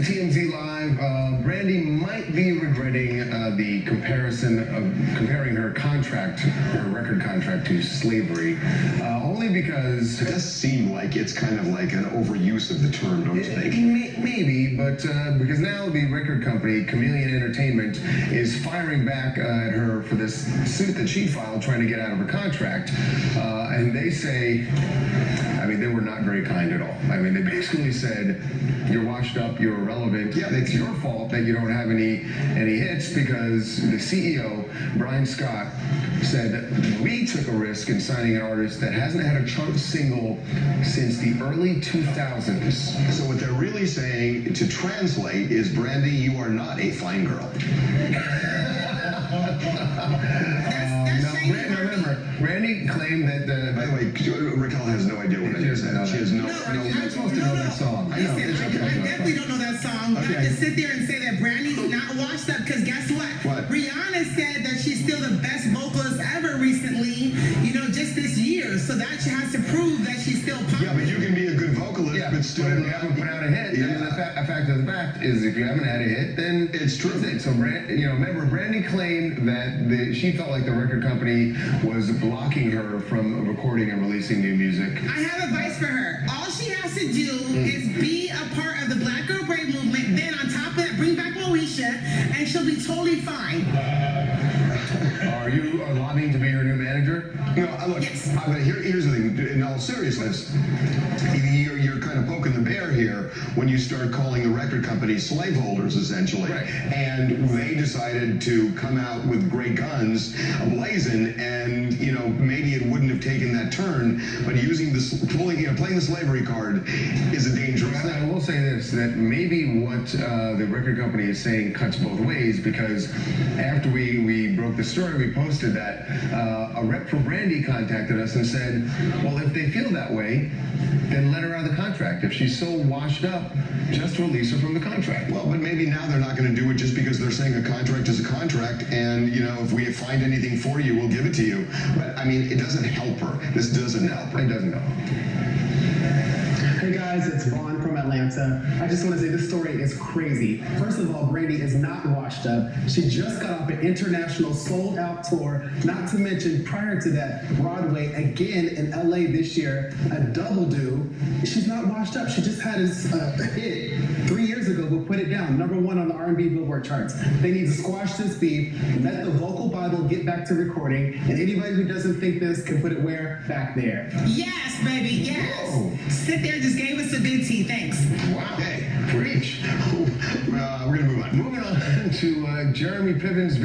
TMZ Live. Brandy might be regretting the comparison of comparing her record contract to slavery, only because it does seem like it's kind of like an overuse of the term, don't you think? Maybe, but because now the record company, Chameleon Entertainment, is firing back at her for this suit that she filed trying to get out of her contract, and they say, I mean, they were not very kind at all. I mean, they basically said, you're washed up, you're irrelevant. Yeah, it's your fault that you don't have any hits, because the CEO, Brian Scott, said we took a risk in signing an artist that hasn't had a chart single since the early 2000s. So what they're really saying, to translate, is, Brandy, you are not a fine girl. Remember, Brandy claimed that by the way, Raquel has no idea what I just said. She has no. You're supposed to know that song. I definitely don't know that song. Okay. Not to sit there and say that Brandy's not washed up, because guess what? What? Rihanna said that she's still the best vocalist ever recently, just this year. So that she has to prove that she's still popular. Yeah, but you can be a good vocalist, but still if you haven't put out a hit. Yeah. The fact of the fact is, if you haven't had a hit, then it's true. So remember, Brandy claimed that she felt like the record company was blocking her from recording and releasing new music. I have advice for her. All she has to do is be a part of the Black Girl Brave movement. Then on top of that, bring back Moesha, and she'll be totally fine. Are you lobbying to be her new manager? No, look, yes. Here's the thing. In all seriousness, you're kind of poking the bear here when you start calling the record company slaveholders, essentially. Right. And they decided to come out with great guns ablazing, and maybe it wouldn't have taken that turn. But playing the slavery card is a dangerous thing. I will say this: that maybe what the record company is saying cuts both ways, because after we broke the story, we posted that a rep for Brandy contacted us and said, well, if they feel that way, then let her out of the contract. If she's so washed up, just release her from the contract. Well, but maybe now they're not going to do it just because they're saying a contract is a contract, and if we find anything for you, we'll give it to you. But I mean, it doesn't help her. This doesn't help her. It doesn't help her. Hey guys, it's Vaughn from Atlanta. I just want to say this story is crazy. First of all, Brandy is not washed up. She just got off an international sold-out tour, not to mention prior to that, Broadway again in LA this year, a double do. She's not washed up. She just had a hit 3 years ago, but put it down, #1 on the R&B Billboard charts. They need to squash this beef, let the vocal Bible get back to recording, and anybody who doesn't think this can put it where? Back there. Yes, baby, yes. Whoa. Sit there, just gave us a good tea. Thanks. Wow. Hey, preach. We're going to move on. Moving on to Jeremy Piven's